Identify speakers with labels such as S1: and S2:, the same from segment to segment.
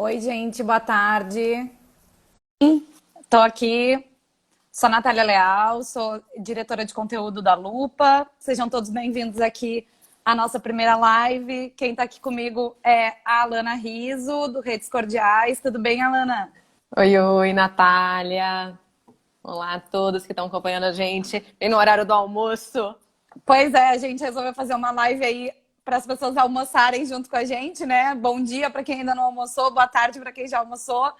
S1: Oi, gente, boa tarde. Estou aqui, sou a Natália Leal, sou diretora de conteúdo da Lupa. Sejam todos bem-vindos aqui à nossa primeira live. Quem está aqui comigo é a Alana Riso, do Redes Cordiais. Tudo bem, Alana?
S2: Oi, oi, Natália. Olá a todos que estão acompanhando a gente. Bem no horário do almoço.
S1: Pois é, a gente resolveu fazer uma live aí para as pessoas almoçarem junto com a gente, né? Bom dia para quem ainda não almoçou, boa tarde para quem já almoçou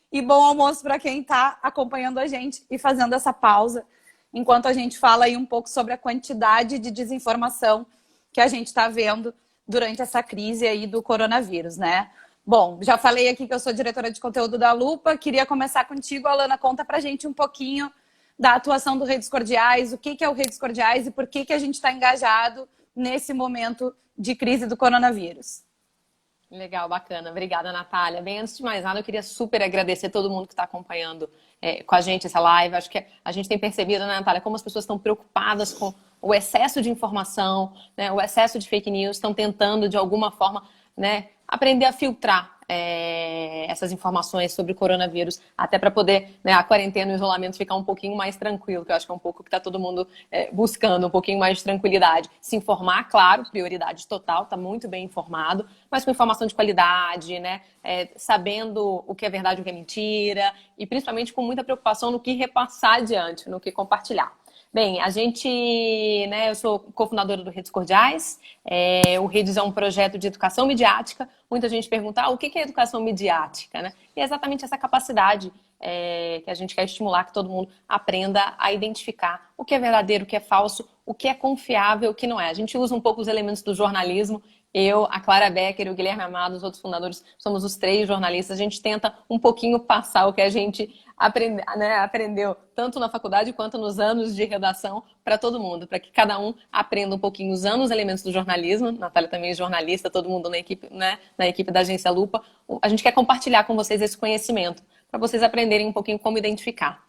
S1: e bom almoço para quem está acompanhando a gente e fazendo essa pausa enquanto a gente fala aí um pouco sobre a quantidade de desinformação que a gente está vendo durante essa crise aí do coronavírus, né? Bom, já falei aqui que eu sou diretora de conteúdo da Lupa, queria começar contigo, Alana, conta pra gente um pouquinho da atuação do Redes Cordiais, o que é o Redes Cordiais e por que a gente está engajado nesse momento de crise do coronavírus.
S2: Legal, bacana. Obrigada, Natália. Bem, antes de mais nada, eu queria super agradecer todo mundo que está acompanhando com a gente essa live. Acho que a gente tem percebido, né, Natália, como as pessoas estão preocupadas com o excesso de informação, né, o excesso de fake news, estão tentando, de alguma forma, né, aprender a filtrar essas informações sobre o coronavírus, até para poder, né, a quarentena e o isolamento ficar um pouquinho mais tranquilo, que eu acho que é um pouco que está todo mundo buscando, um pouquinho mais de tranquilidade. Se informar, claro, prioridade total, está muito bem informado, mas com informação de qualidade, né, sabendo o que é verdade e o que é mentira, e principalmente com muita preocupação no que repassar adiante, no que compartilhar. Bem, a gente, né, eu sou cofundadora do Redes Cordiais, o Redes é um projeto de educação midiática. Muita gente pergunta, o que é educação midiática, né? E é exatamente essa capacidade que a gente quer estimular, que todo mundo aprenda a identificar o que é verdadeiro, o que é falso, o que é confiável, o que não é. A gente usa um pouco os elementos do jornalismo. Eu, a Clara Becker e o Guilherme Amado, os outros fundadores, somos os três jornalistas. A gente tenta um pouquinho passar o que a gente aprendeu tanto na faculdade quanto nos anos de redação para todo mundo, para que cada um aprenda um pouquinho usando os elementos do jornalismo. Natália também é jornalista, todo mundo na equipe, né, na equipe da Agência Lupa. A gente quer compartilhar com vocês esse conhecimento, para vocês aprenderem um pouquinho como identificar.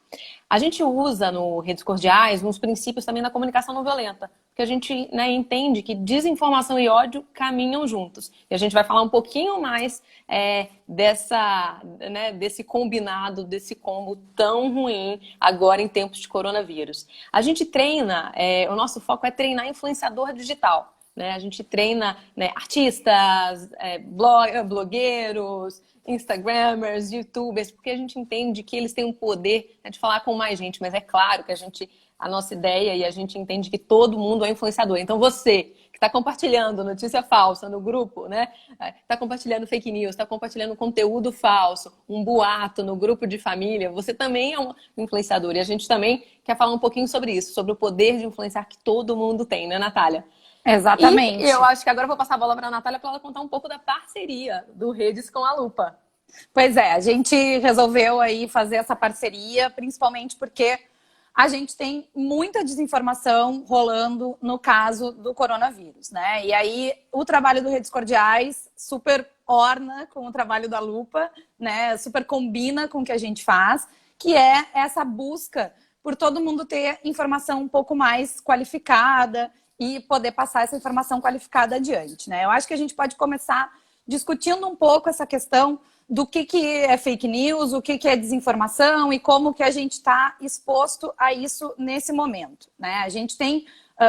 S2: A gente usa no Redes Cordiais uns princípios também da comunicação não violenta, porque a gente, né, entende que desinformação e ódio caminham juntos. E a gente vai falar um pouquinho mais desse combinado, desse combo tão ruim agora em tempos de coronavírus. A gente treina, o nosso foco é treinar influenciador digital. Né? A gente treina, né, artistas, blogueiros, Instagramers, YouTubers, porque a gente entende que eles têm um poder, né, de falar com mais gente, mas é claro que a nossa ideia e a gente entende que todo mundo é influenciador. Então você que está compartilhando notícia falsa no grupo, né, está compartilhando fake news, está compartilhando conteúdo falso, um boato no grupo de família, você também é um influenciador. E a gente também quer falar um pouquinho sobre isso, sobre o poder de influenciar que todo mundo tem, né, Natália? E eu
S1: Exatamente.
S2: acho que agora eu vou passar a bola para a Natália para ela contar um pouco da parceria do Redes com a Lupa.
S1: Pois é, a gente resolveu aí fazer essa parceria, principalmente porque a gente tem muita desinformação rolando no caso do coronavírus, né? E aí o trabalho do Redes Cordiais super orna com o trabalho da Lupa, né? Super combina com o que a gente faz, que é essa busca por todo mundo ter informação um pouco mais qualificada e poder passar essa informação qualificada adiante, né? Eu acho que a gente pode começar discutindo um pouco essa questão do que é fake news, o que é desinformação e como que a gente está exposto a isso nesse momento, né? A gente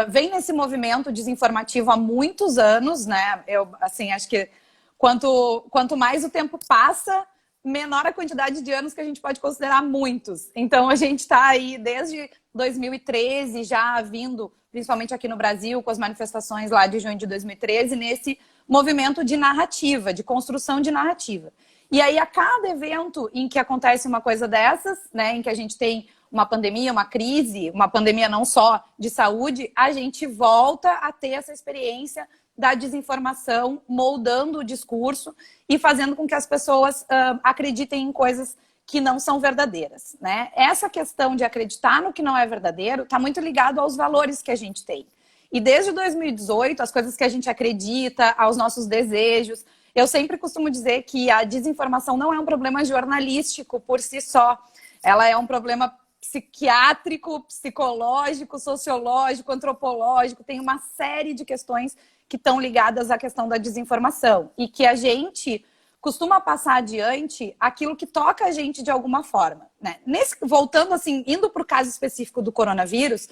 S1: vem nesse movimento desinformativo há muitos anos, né? Eu, assim, acho que quanto mais o tempo passa, menor a quantidade de anos que a gente pode considerar muitos. Então, a gente está aí desde 2013 já vindo, principalmente aqui no Brasil, com as manifestações lá de junho de 2013, nesse movimento de narrativa, de construção de narrativa. E aí, a cada evento em que acontece uma coisa dessas, né, em que a gente tem uma pandemia, uma crise, uma pandemia não só de saúde, a gente volta a ter essa experiência da desinformação, moldando o discurso e fazendo com que as pessoas acreditem em coisas que não são verdadeiras, né? Essa questão de acreditar no que não é verdadeiro está muito ligado aos valores que a gente tem. E desde 2018, as coisas que a gente acredita, aos nossos desejos, eu sempre costumo dizer que a desinformação não é um problema jornalístico por si só. Ela é um problema psiquiátrico, psicológico, sociológico, antropológico. Tem uma série de questões que estão ligadas à questão da desinformação. E que a gente, costuma passar adiante aquilo que toca a gente de alguma forma, né? Voltando assim, indo para o caso específico do coronavírus,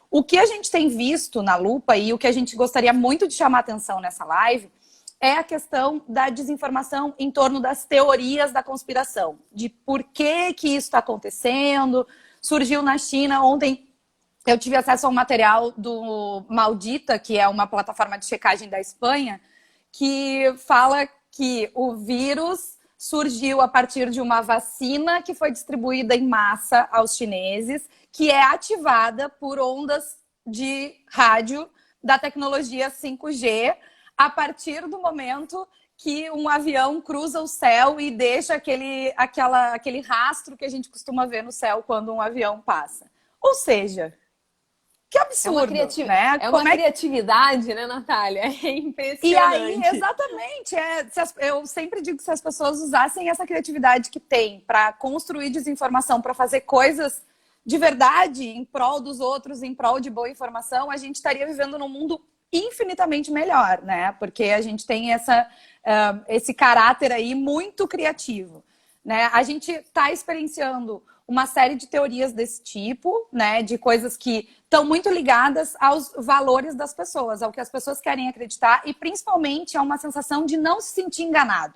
S1: o que a gente tem visto na lupa e o que a gente gostaria muito de chamar atenção nessa live é a questão da desinformação em torno das teorias da conspiração, de por que isso está acontecendo. Surgiu na China ontem. Eu tive acesso a um material do Maldita, que é uma plataforma de checagem da Espanha, que fala que o vírus surgiu a partir de uma vacina que foi distribuída em massa aos chineses, que é ativada por ondas de rádio da tecnologia 5G, a partir do momento que um avião cruza o céu e deixa aquele rastro que a gente costuma ver no céu quando um avião passa. Ou seja, que absurdo, né?
S2: É uma criatividade, né, Natália? É impressionante.
S1: E aí, exatamente, eu sempre digo que se as pessoas usassem essa criatividade que tem para construir desinformação, para fazer coisas de verdade em prol dos outros, em prol de boa informação, a gente estaria vivendo num mundo infinitamente melhor, né? Porque a gente tem esse caráter aí muito criativo, né? A gente está experienciando uma série de teorias desse tipo, né? De coisas que estão muito ligadas aos valores das pessoas, ao que as pessoas querem acreditar e principalmente a uma sensação de não se sentir enganado.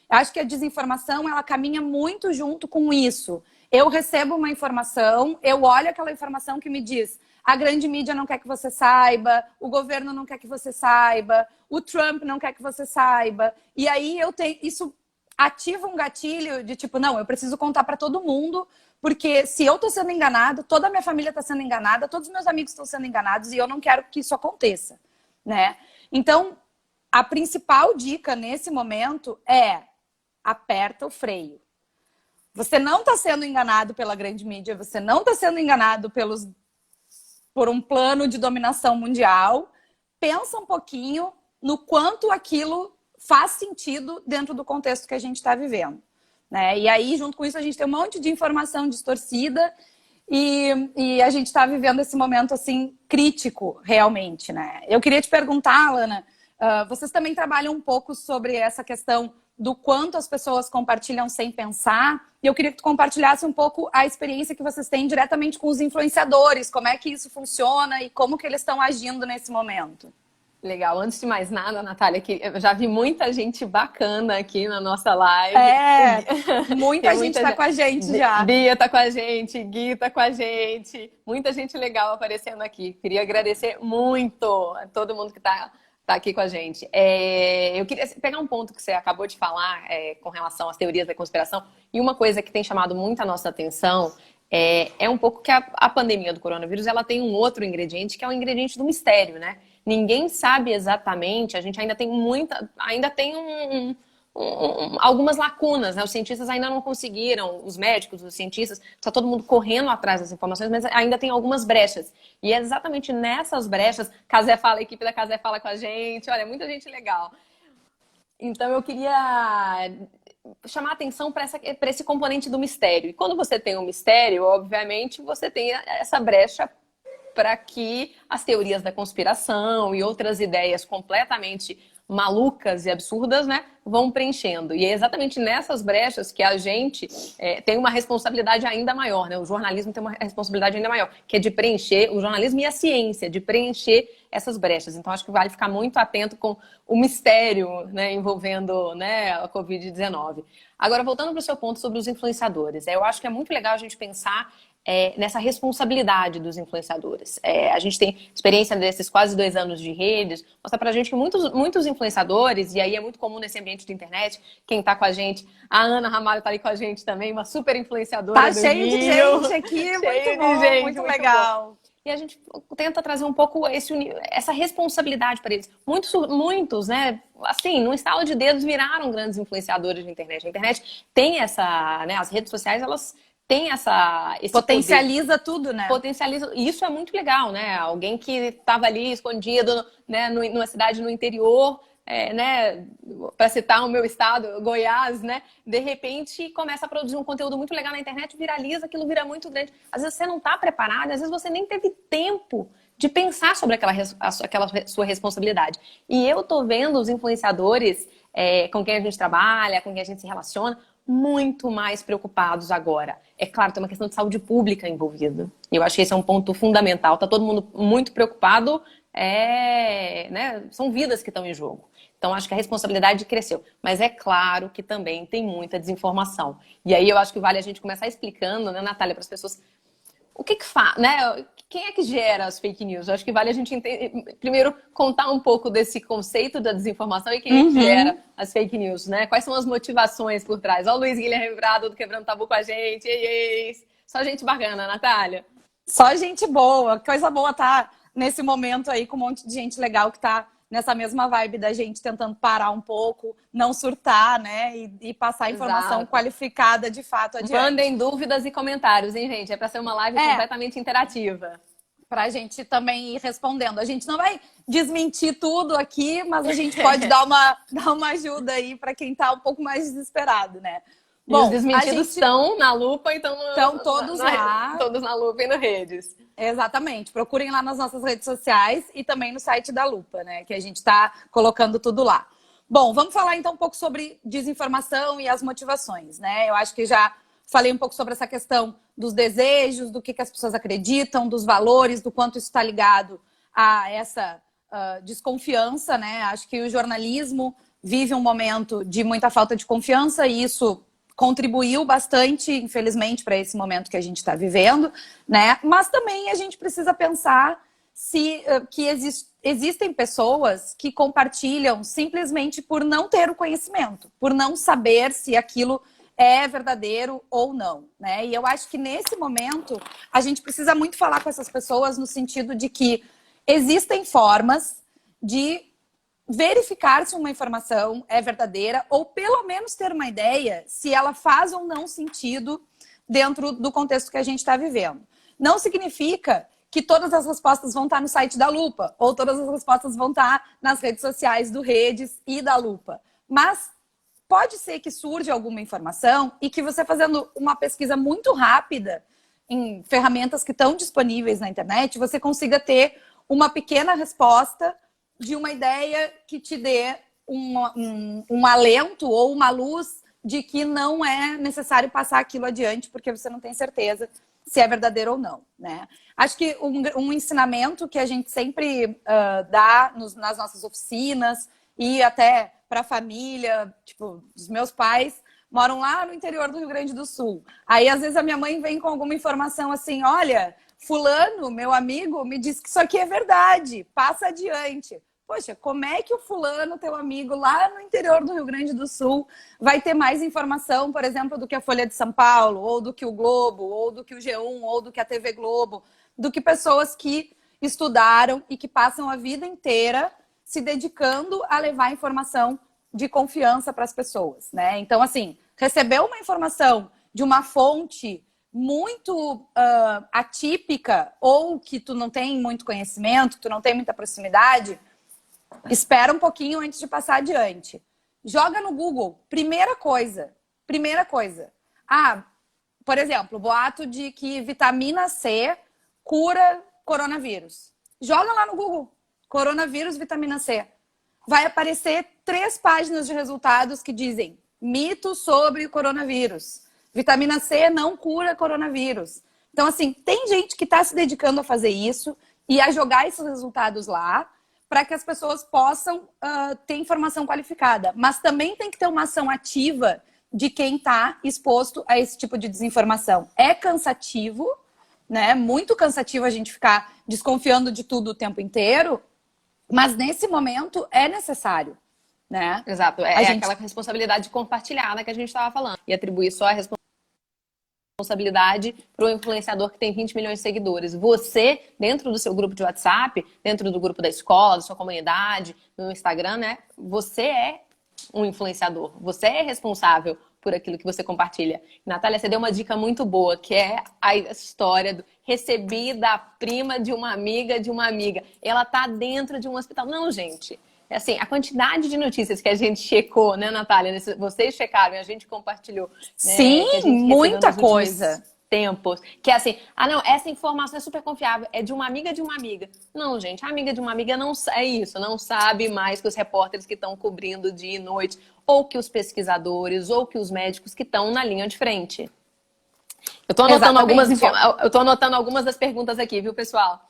S1: Eu acho que a desinformação, ela caminha muito junto com isso. Eu recebo uma informação, eu olho aquela informação que me diz: a grande mídia não quer que você saiba, o governo não quer que você saiba, o Trump não quer que você saiba. E aí isso ativa um gatilho de tipo, não, eu preciso contar para todo mundo, porque se eu estou sendo enganado, toda a minha família está sendo enganada, todos os meus amigos estão sendo enganados e eu não quero que isso aconteça, né? Então, a principal dica nesse momento é: aperta o freio. Você não está sendo enganado pela grande mídia, você não está sendo enganado por um plano de dominação mundial. Pensa um pouquinho no quanto aquilo faz sentido dentro do contexto que a gente está vivendo, né? E aí, junto com isso, a gente tem um monte de informação distorcida e a gente está vivendo esse momento, assim, crítico, realmente, né? Eu queria te perguntar, Alana, vocês também trabalham um pouco sobre essa questão do quanto as pessoas compartilham sem pensar, e eu queria que tu compartilhasse um pouco a experiência que vocês têm diretamente com os influenciadores, como é que isso funciona e como que eles estão agindo nesse momento.
S2: Legal. Antes de mais nada, Natália, que eu já vi muita gente bacana aqui na nossa live.
S1: Muita gente está com a gente já.
S2: Bia está com a gente, Gui está com a gente, muita gente legal aparecendo aqui. Queria agradecer muito a todo mundo que está aqui com a gente. Eu queria pegar um ponto que você acabou de falar com relação às teorias da conspiração, e uma coisa que tem chamado muito a nossa atenção é um pouco que a pandemia do coronavírus, ela tem um outro ingrediente, que é o ingrediente do mistério, né? Ninguém sabe exatamente, a gente ainda tem algumas lacunas, né? Os cientistas ainda não conseguiram, os médicos, os cientistas, está todo mundo correndo atrás das informações, mas ainda tem algumas brechas. E é exatamente nessas brechas, a equipe da Casé fala com a gente, olha, muita gente legal. Então eu queria chamar a atenção para esse componente do mistério. E quando você tem um mistério, obviamente, você tem essa brecha para que as teorias da conspiração e outras ideias completamente malucas e absurdas, né, vão preenchendo. E é exatamente nessas brechas que a gente tem uma responsabilidade ainda maior, né? O jornalismo tem uma responsabilidade ainda maior, que é de preencher, o jornalismo e a ciência, de preencher essas brechas. Então, acho que vale ficar muito atento com o mistério, né, envolvendo, né, a Covid-19. Agora, voltando para o seu ponto sobre os influenciadores, eu acho que é muito legal a gente pensar nessa responsabilidade dos influenciadores. A gente tem experiência desses quase 2 anos de redes, mostra pra gente que muitos influenciadores, e aí é muito comum nesse ambiente de internet, quem tá com a gente, a Ana Ramalho tá ali com a gente também, uma super influenciadora.
S1: Tá cheio de gente aqui, muito bom, muito legal.
S2: E a gente tenta trazer um pouco essa responsabilidade para eles. Muitos, né, assim, no estalo de dedos viraram grandes influenciadores de internet. A internet tem né, as redes sociais, elas tem esse
S1: potencializa
S2: poder.
S1: Tudo, né?
S2: Potencializa. E isso é muito legal, né? Alguém que estava ali escondido, né, numa cidade no interior, né, para citar o meu estado, Goiás, né? De repente começa a produzir um conteúdo muito legal na internet, viraliza, aquilo vira muito grande. Às vezes você não está preparado, às vezes você nem teve tempo de pensar sobre aquela sua responsabilidade. E eu tô vendo os influenciadores com quem a gente trabalha, com quem a gente se relaciona, muito mais preocupados agora. É claro, tem uma questão de saúde pública envolvida. E eu acho que esse é um ponto fundamental. Tá todo mundo muito preocupado, né? São vidas que estão em jogo. Então, acho que a responsabilidade cresceu. Mas é claro que também tem muita desinformação. E aí eu acho que vale a gente começar explicando, né, Natália, para as pessoas o que faz, né? Quem é que gera as fake news? Eu acho que vale a gente primeiro contar um pouco desse conceito da desinformação e quem é que gera as fake news, né? Quais são as motivações por trás? Ó, o Luiz Guilherme Prado do Quebrando Tabu com a gente. Ei. Só gente bacana, Natália.
S1: Só gente boa. Coisa boa tá nesse momento aí com um monte de gente legal que tá nessa mesma vibe da gente tentando parar um pouco, não surtar, né? E passar a informação qualificada de fato adiante.
S2: Mandem dúvidas e comentários, hein, gente? É para ser uma live completamente interativa.
S1: Pra gente também ir respondendo. A gente não vai desmentir tudo aqui, mas a gente pode dar uma ajuda aí para quem tá um pouco mais desesperado, né?
S2: Bom, os desmentidos estão na lupa, então
S1: estão todos lá.
S2: Todos na lupa e nas redes.
S1: Exatamente. Procurem lá nas nossas redes sociais e também no site da Lupa, né? Que a gente está colocando tudo lá. Bom, vamos falar então um pouco sobre desinformação e as motivações, né? Eu acho que já falei um pouco sobre essa questão dos desejos, do que as pessoas acreditam, dos valores, do quanto isso está ligado a essa desconfiança, né? Acho que o jornalismo vive um momento de muita falta de confiança e isso contribuiu bastante, infelizmente, para esse momento que a gente está vivendo, né? Mas também a gente precisa pensar que existem pessoas que compartilham simplesmente por não ter o conhecimento, por não saber se aquilo é verdadeiro ou não, né? E eu acho que nesse momento a gente precisa muito falar com essas pessoas no sentido de que existem formas de verificar se uma informação é verdadeira ou pelo menos ter uma ideia se ela faz ou não sentido dentro do contexto que a gente está vivendo. Não significa que todas as respostas vão estar no site da Lupa ou todas as respostas vão estar nas redes sociais do Redes e da Lupa. Mas pode ser que surja alguma informação e que você fazendo uma pesquisa muito rápida em ferramentas que estão disponíveis na internet, você consiga ter uma pequena resposta de uma ideia que te dê um alento ou uma luz de que não é necessário passar aquilo adiante porque você não tem certeza se é verdadeiro ou não, né? Acho que um ensinamento que a gente sempre dá nas nossas oficinas e até para a família, tipo, os meus pais moram lá no interior do Rio Grande do Sul. Aí, às vezes, a minha mãe vem com alguma informação assim, olha, fulano, meu amigo, me disse que isso aqui é verdade, passa adiante. Poxa, como é que o fulano, teu amigo, lá no interior do Rio Grande do Sul, vai ter mais informação, por exemplo, do que a Folha de São Paulo, ou do que o Globo, ou do que o G1, ou do que a TV Globo, do que pessoas que estudaram e que passam a vida inteira se dedicando a levar informação de confiança para as pessoas, né? Então, assim, receber uma informação de uma fonte muito atípica ou que tu não tem muito conhecimento, que tu não tem muita proximidade, espera um pouquinho antes de passar adiante. Joga no Google. Primeira coisa. Por exemplo, boato de que vitamina C cura coronavírus. Joga lá no Google. Coronavírus, vitamina C. Vai aparecer 3 páginas de resultados que dizem mito sobre o coronavírus. Vitamina C não cura coronavírus. Então, assim, tem gente que está se dedicando a fazer isso e a jogar esses resultados lá para que as pessoas possam ter informação qualificada. Mas também tem que ter uma ação ativa de quem está exposto a esse tipo de desinformação. É cansativo, né? Muito cansativo a gente ficar desconfiando de tudo o tempo inteiro, mas nesse momento é necessário, né?
S2: Exato, aquela responsabilidade compartilhada que a gente estava falando. E atribuir só a responsabilidade para o influenciador que tem 20 milhões de seguidores. Você, dentro do seu grupo de WhatsApp, dentro do grupo da escola, da sua comunidade, no Instagram, né? Você é um influenciador. Você é responsável por aquilo que você compartilha. Natália, você deu uma dica muito boa, que é a história do recebi da prima de uma amiga de uma amiga. Ela tá dentro de um hospital. Não, gente. É assim, a quantidade de notícias que a gente checou, né, Natália? Vocês checaram e a gente compartilhou.
S1: Sim,
S2: né,
S1: muita coisa.
S2: tempos, que é assim, ah não, essa informação é super confiável, é de uma amiga de uma amiga. Não, gente, a amiga de uma amiga não é isso, não sabe mais que os repórteres que estão cobrindo dia e noite, ou que os pesquisadores, ou que os médicos que estão na linha de frente. Eu tô anotando eu tô anotando algumas das perguntas aqui, viu, pessoal?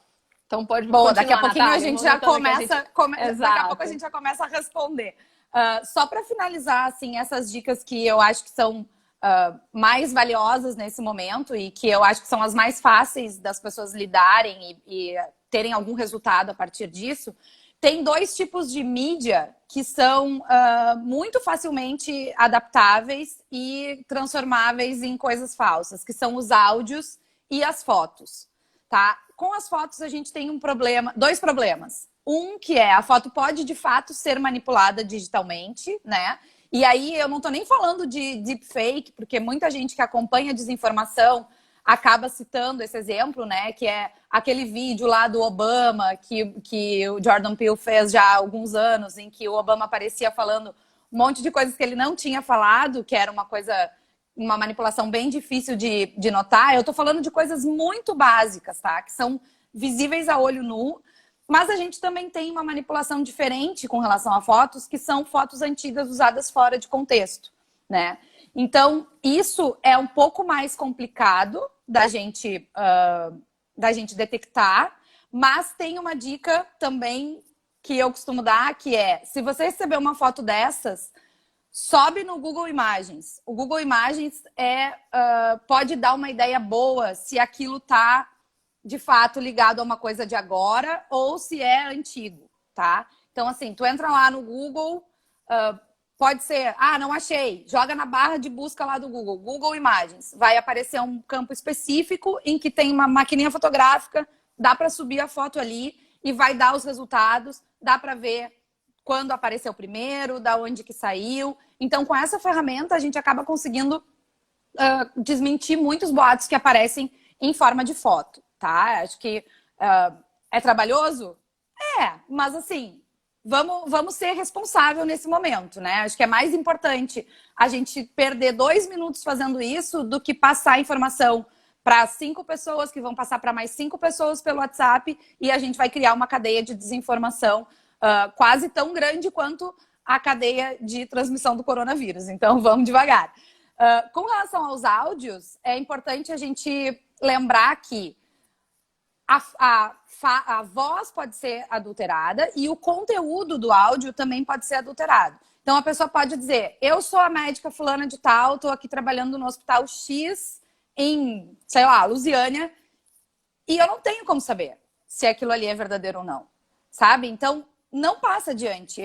S2: Então pode continuar,
S1: daqui a pouquinho
S2: Natália,
S1: a gente já começa, daqui a pouco a
S2: Exato.
S1: gente já começa a responder. Só para finalizar, assim, essas dicas que eu acho que são mais valiosas nesse momento e que eu acho que são as mais fáceis das pessoas lidarem e terem algum resultado a partir disso. Tem dois tipos de mídia que são muito facilmente adaptáveis e transformáveis em coisas falsas, que são os áudios e as fotos, tá? Com as fotos a gente tem dois problemas. Um que é a foto pode de fato ser manipulada digitalmente, né? E aí eu não tô nem falando de deepfake, porque muita gente que acompanha a desinformação acaba citando esse exemplo, né? Que é aquele vídeo lá do Obama que o Jordan Peele fez já há alguns anos, em que o Obama aparecia falando um monte de coisas que ele não tinha falado, que era uma manipulação bem difícil de notar. Eu tô falando de coisas muito básicas, tá? Que são visíveis a olho nu. Mas a gente também tem uma manipulação diferente com relação a fotos, que são fotos antigas usadas fora de contexto, né? Então, isso é um pouco mais complicado da gente detectar, mas tem uma dica também que eu costumo dar, que é, se você receber uma foto dessas, sobe no Google Imagens. O Google Imagens pode dar uma ideia boa se aquilo tá de fato ligado a uma coisa de agora ou se é antigo, tá? Então, assim, tu entra lá no Google, pode ser, não achei, joga na barra de busca lá do Google, Google Imagens. Vai aparecer um campo específico em que tem uma maquininha fotográfica, dá para subir a foto ali e vai dar os resultados, dá para ver quando apareceu primeiro, da onde que saiu. Então, com essa ferramenta, a gente acaba conseguindo desmentir muitos boatos que aparecem em forma de foto, tá? Acho que é trabalhoso? Mas assim, vamos ser responsável nesse momento, né? Acho que é mais importante a gente perder 2 minutos fazendo isso do que passar a informação para 5 pessoas que vão passar para mais 5 pessoas pelo WhatsApp e a gente vai criar uma cadeia de desinformação quase tão grande quanto a cadeia de transmissão do coronavírus. Então, vamos devagar. Com relação aos áudios, é importante a gente lembrar que a voz pode ser adulterada e o conteúdo do áudio também pode ser adulterado. Então, a pessoa pode dizer, eu sou a médica fulana de tal, estou aqui trabalhando no hospital X em, sei lá, Lusiânia, e eu não tenho como saber se aquilo ali é verdadeiro ou não, sabe? Então, não passa adiante.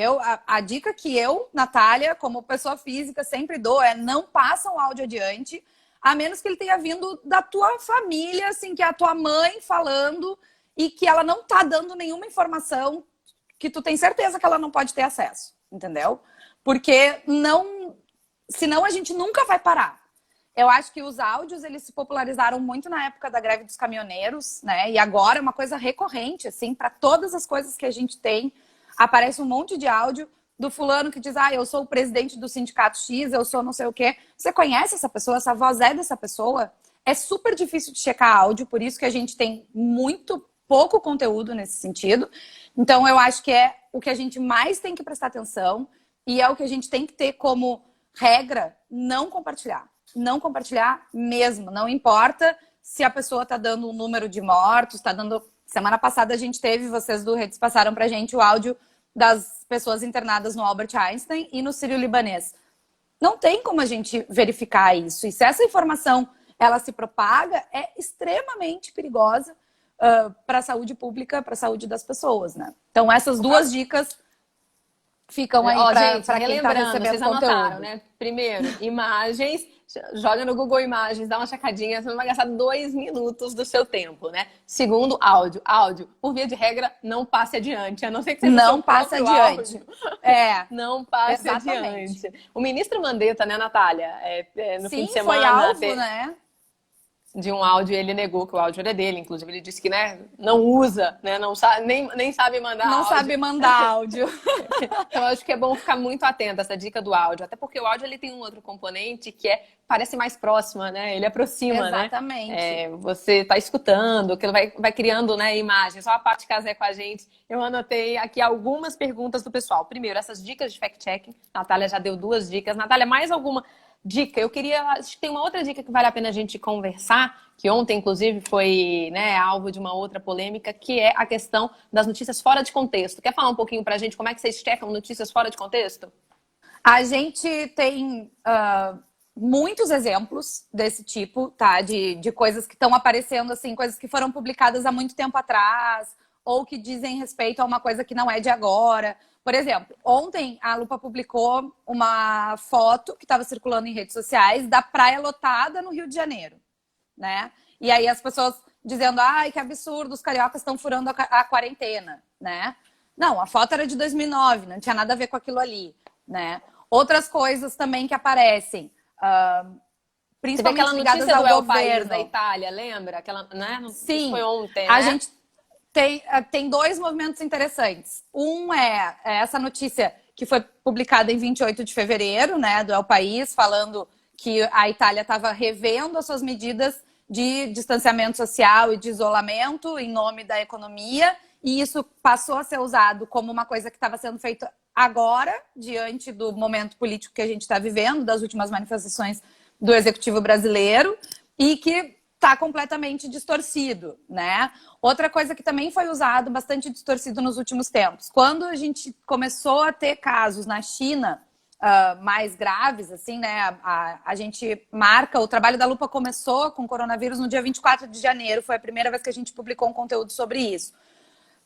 S1: A dica que eu, Natália, como pessoa física, sempre dou é não passa o áudio adiante, a menos que ele tenha vindo da tua família, assim, que é a tua mãe falando e que ela não tá dando nenhuma informação que tu tem certeza que ela não pode ter acesso, entendeu? Porque senão a gente nunca vai parar. Eu acho que os áudios, eles se popularizaram muito na época da greve dos caminhoneiros, né? E agora é uma coisa recorrente, assim, para todas as coisas que a gente tem, aparece um monte de áudio do fulano que diz, eu sou o presidente do sindicato X, eu sou não sei o quê. Você conhece essa pessoa? Essa voz é dessa pessoa? É super difícil de checar áudio, por isso que a gente tem muito pouco conteúdo nesse sentido. Então, eu acho que é o que a gente mais tem que prestar atenção e é o que a gente tem que ter como regra, não compartilhar. Não compartilhar mesmo, não importa se a pessoa está dando um número de mortos, está dando... Semana passada a gente teve, vocês do Redes passaram pra gente o áudio das pessoas internadas no Albert Einstein e no Sírio-Libanês. Não tem como a gente verificar isso. E se essa informação ela se propaga, é extremamente perigosa para a saúde pública, para a saúde das pessoas, né? Então, essas duas dicas ficam aí para quem está recebendo
S2: vocês
S1: conteúdo.
S2: Anotaram, né? Primeiro, imagens, joga no Google Imagens, dá uma checadinha, você não vai gastar 2 minutos do seu tempo, né? Segundo, áudio. Áudio, por via de regra, não passe adiante, a não ser que seja
S1: não passe adiante.
S2: Não passe adiante. O ministro Mandetta, né, Natália? No fim de semana...
S1: foi alvo, né?
S2: de um áudio e ele negou que o áudio era dele. Inclusive, ele disse que, né, não usa, né, não sabe, nem sabe mandar
S1: Não
S2: áudio.
S1: sabe mandar áudio.
S2: Então, eu acho que é bom ficar muito atento a essa dica do áudio. Até porque o áudio ele tem um outro componente que parece mais próxima, né? Ele aproxima,
S1: Exatamente.
S2: né? Você está escutando, que ele vai criando, né, imagens. Só a Paty Casé com a gente. Eu anotei aqui algumas perguntas do pessoal. Primeiro, essas dicas de fact-checking. Natália já deu 2 dicas. Natália, mais alguma dica? Acho que tem uma outra dica que vale a pena a gente conversar, que ontem, inclusive, foi, né, alvo de uma outra polêmica, que é a questão das notícias fora de contexto. Quer falar um pouquinho pra gente como é que vocês checam notícias fora de contexto?
S1: A gente tem muitos exemplos desse tipo, tá? De coisas que estão aparecendo, assim, coisas que foram publicadas há muito tempo atrás, ou que dizem respeito a uma coisa que não é de agora. Por exemplo, ontem a Lupa publicou uma foto que estava circulando em redes sociais da praia lotada no Rio de Janeiro, né? E aí as pessoas dizendo, ai, que absurdo, os cariocas estão furando a quarentena, né? Não, a foto era de 2009, não tinha nada a ver com aquilo ali, né? Outras coisas também que aparecem, principalmente ligadas ao
S2: governo.
S1: País
S2: da Itália, lembra? Aquela, né?
S1: Sim.
S2: Isso foi ontem,
S1: A
S2: né?
S1: gente tem 2 movimentos interessantes. Um é essa notícia que foi publicada em 28 de fevereiro, né, do El País, falando que a Itália estava revendo as suas medidas de distanciamento social e de isolamento em nome da economia, e isso passou a ser usado como uma coisa que estava sendo feita agora, diante do momento político que a gente está vivendo, das últimas manifestações do Executivo brasileiro, e que está completamente distorcido, né? Outra coisa que também foi usado bastante distorcido nos últimos tempos, quando a gente começou a ter casos na China mais graves, assim, né? A gente marca, o trabalho da Lupa começou com coronavírus no dia 24 de janeiro, foi a primeira vez que a gente publicou um conteúdo sobre isso.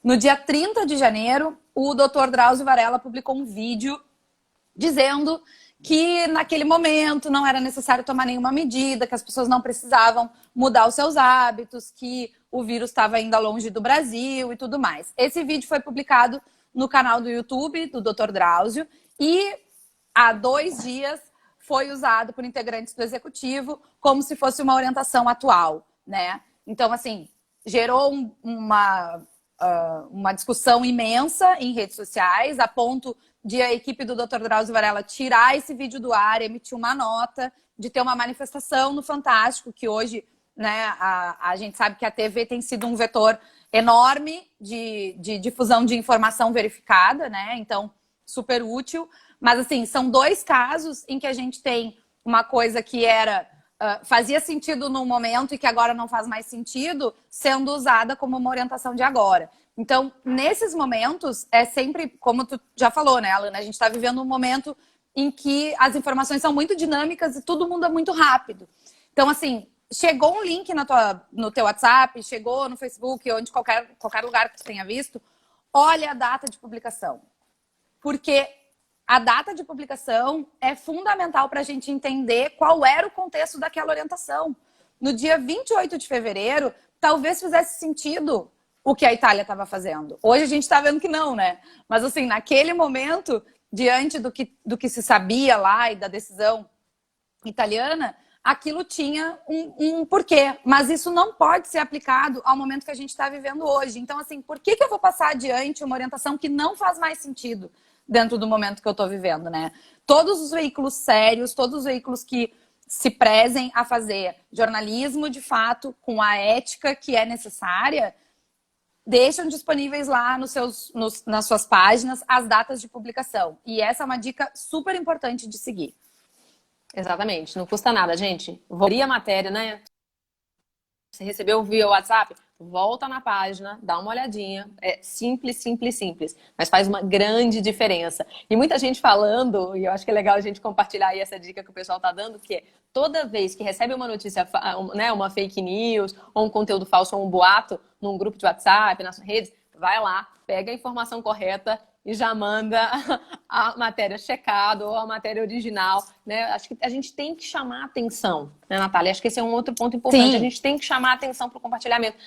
S1: No dia 30 de janeiro, o Dr. Drauzio Varella publicou um vídeo dizendo que naquele momento não era necessário tomar nenhuma medida, que as pessoas não precisavam mudar os seus hábitos, que o vírus estava ainda longe do Brasil e tudo mais. Esse vídeo foi publicado no canal do YouTube do Dr. Drauzio e há 2 dias foi usado por integrantes do Executivo como se fosse uma orientação atual, né? Então, assim, gerou uma discussão imensa em redes sociais, a ponto de a equipe do Dr. Drauzio Varella tirar esse vídeo do ar, emitir uma nota, de ter uma manifestação no Fantástico, que hoje, né, a gente sabe que a TV tem sido um vetor enorme de difusão de informação verificada, né? Então, super útil. Mas, assim, são 2 casos em que a gente tem uma coisa que fazia sentido no momento e que agora não faz mais sentido, sendo usada como uma orientação de agora. Então, nesses momentos, é sempre, como tu já falou, né, Alana? A gente está vivendo um momento em que as informações são muito dinâmicas e tudo muda muito rápido. Então, assim, chegou um link no teu WhatsApp, chegou no Facebook, onde qualquer lugar que tu tenha visto, olha a data de publicação. Porque a data de publicação é fundamental para a gente entender qual era o contexto daquela orientação. No dia 28 de fevereiro, talvez fizesse sentido o que a Itália estava fazendo. Hoje a gente está vendo que não, né? Mas, assim, naquele momento, diante do que se sabia lá e da decisão italiana, aquilo tinha um porquê. Mas isso não pode ser aplicado ao momento que a gente está vivendo hoje. Então, assim, por que eu vou passar adiante uma orientação que não faz mais sentido dentro do momento que eu estou vivendo, né? Todos os veículos sérios, todos os veículos que se prezem a fazer jornalismo, de fato, com a ética que é necessária, deixam disponíveis lá nas suas páginas as datas de publicação. E essa é uma dica super importante de seguir.
S2: Exatamente, não custa nada, gente. Vou abrir a matéria, né? Você recebeu via WhatsApp? Volta na página, dá uma olhadinha. É simples, simples, simples. Mas faz uma grande diferença. E muita gente falando, e eu acho que é legal a gente compartilhar aí essa dica que o pessoal tá dando, que é toda vez que recebe uma notícia, né, uma fake news, ou um conteúdo falso, ou um boato, num grupo de WhatsApp, nas redes, vai lá, pega a informação correta e já manda a matéria checada ou a matéria original né? Acho que a gente tem que chamar a atenção, né, Natália? Acho que esse é um outro ponto importante. Sim. A gente tem que chamar a atenção para o compartilhamento.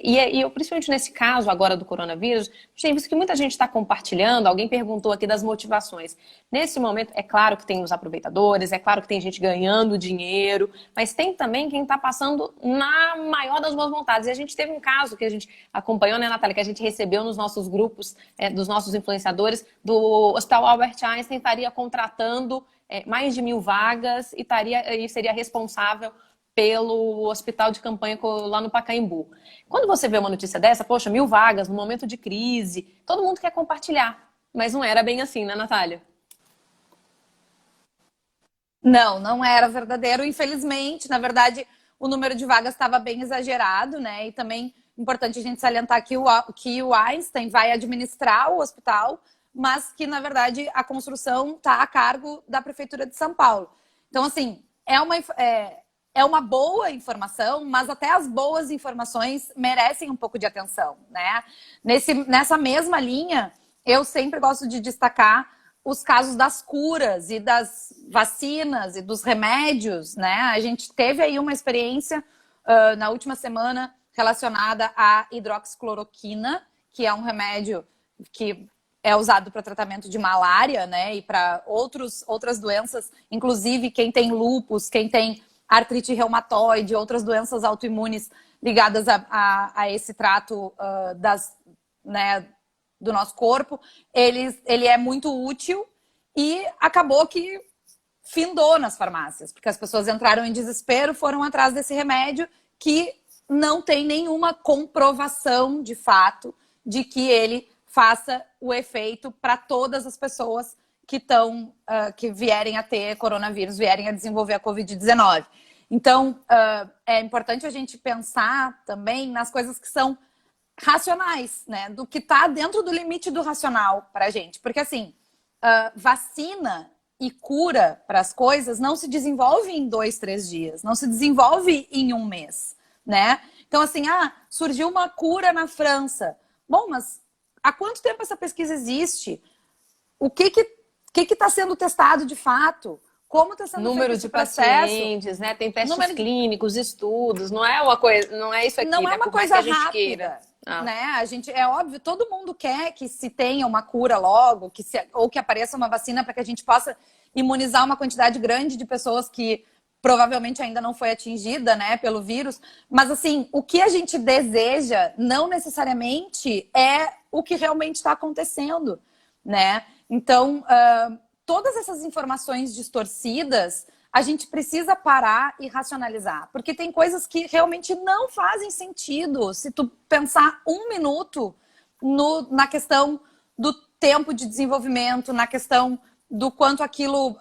S2: E eu, principalmente nesse caso agora do coronavírus, a gente tem visto que muita gente está compartilhando. Alguém perguntou aqui das motivações. Nesse momento, é claro que tem os aproveitadores, é claro que tem gente ganhando dinheiro, mas tem também quem está passando na maior das boas vontades. E a gente teve um caso que a gente acompanhou, né, Natália, que a gente recebeu nos nossos grupos, dos nossos influenciadores, do Hospital Albert Einstein estaria contratando mais de 1.000 vagas e seria responsável pelo hospital de campanha lá no Pacaembu. Quando você vê uma notícia dessa, poxa, 1.000 vagas no momento de crise, todo mundo quer compartilhar. Mas não era bem assim, né, Natália?
S1: Não era verdadeiro. Infelizmente, na verdade, o número de vagas estava bem exagerado, né? E também importante a gente salientar que o Einstein vai administrar o hospital, mas que, na verdade, a construção está a cargo da Prefeitura de São Paulo. Então, assim, é uma boa informação, mas até as boas informações merecem um pouco de atenção, né? Nessa mesma linha, eu sempre gosto de destacar os casos das curas e das vacinas e dos remédios, né? A gente teve aí uma experiência na última semana relacionada à hidroxicloroquina, que é um remédio que é usado para tratamento de malária, né? E para outras doenças, inclusive quem tem lúpus, quem tem artrite reumatoide, outras doenças autoimunes ligadas a esse trato né, do nosso corpo, ele é muito útil e acabou que findou nas farmácias, porque as pessoas entraram em desespero, foram atrás desse remédio que não tem nenhuma comprovação de fato de que ele faça o efeito para todas as pessoas que vierem a ter coronavírus, vierem a desenvolver a Covid-19. Então, é importante a gente pensar também nas coisas que são racionais, né? Do que está dentro do limite do racional para a gente. Porque, assim, vacina e cura para as coisas não se desenvolve em 2, 3 dias, não se desenvolve em 1 mês, né? Então, assim, surgiu uma cura na França. Bom, mas há quanto tempo essa pesquisa existe? O que está sendo testado de fato? Como está sendo
S2: número de pacientes, né? Tem testes clínicos, estudos, não é uma coisa, não é isso aqui,
S1: não
S2: né?
S1: é uma coisa rápida, né? É óbvio, todo mundo quer que se tenha uma cura logo, ou que apareça uma vacina para que a gente possa imunizar uma quantidade grande de pessoas que provavelmente ainda não foi atingida, né, pelo vírus. Mas assim, o que a gente deseja não necessariamente é o que realmente está acontecendo, né? Então, todas essas informações distorcidas, a gente precisa parar e racionalizar. Porque tem coisas que realmente não fazem sentido. Se tu pensar 1 minuto na questão do tempo de desenvolvimento, na questão do quanto aquilo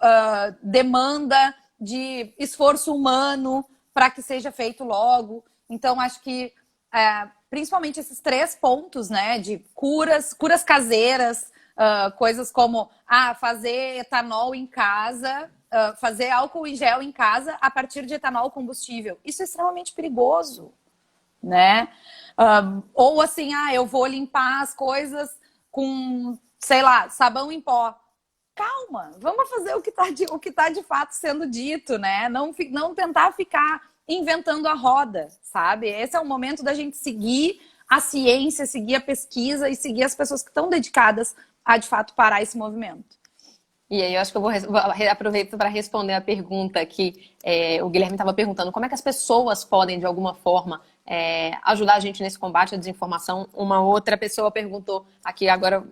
S1: demanda de esforço humano para que seja feito logo. Então, acho que principalmente esses 3 pontos, né, de curas caseiras, coisas como fazer etanol em casa, fazer álcool em gel em casa a partir de etanol combustível. Isso é extremamente perigoso, né? Ou assim, eu vou limpar as coisas com, sei lá, sabão em pó. Calma, vamos fazer o que tá de fato sendo dito, né? Não tentar ficar inventando a roda, sabe? Esse é o momento da gente seguir a ciência, seguir a pesquisa e seguir as pessoas que estão dedicadas a, de fato, parar esse movimento.
S2: E aí eu acho que eu vou aproveitar para responder a pergunta que o Guilherme estava perguntando. Como é que as pessoas podem, de alguma forma, ajudar a gente nesse combate à desinformação? Uma outra pessoa perguntou aqui agora...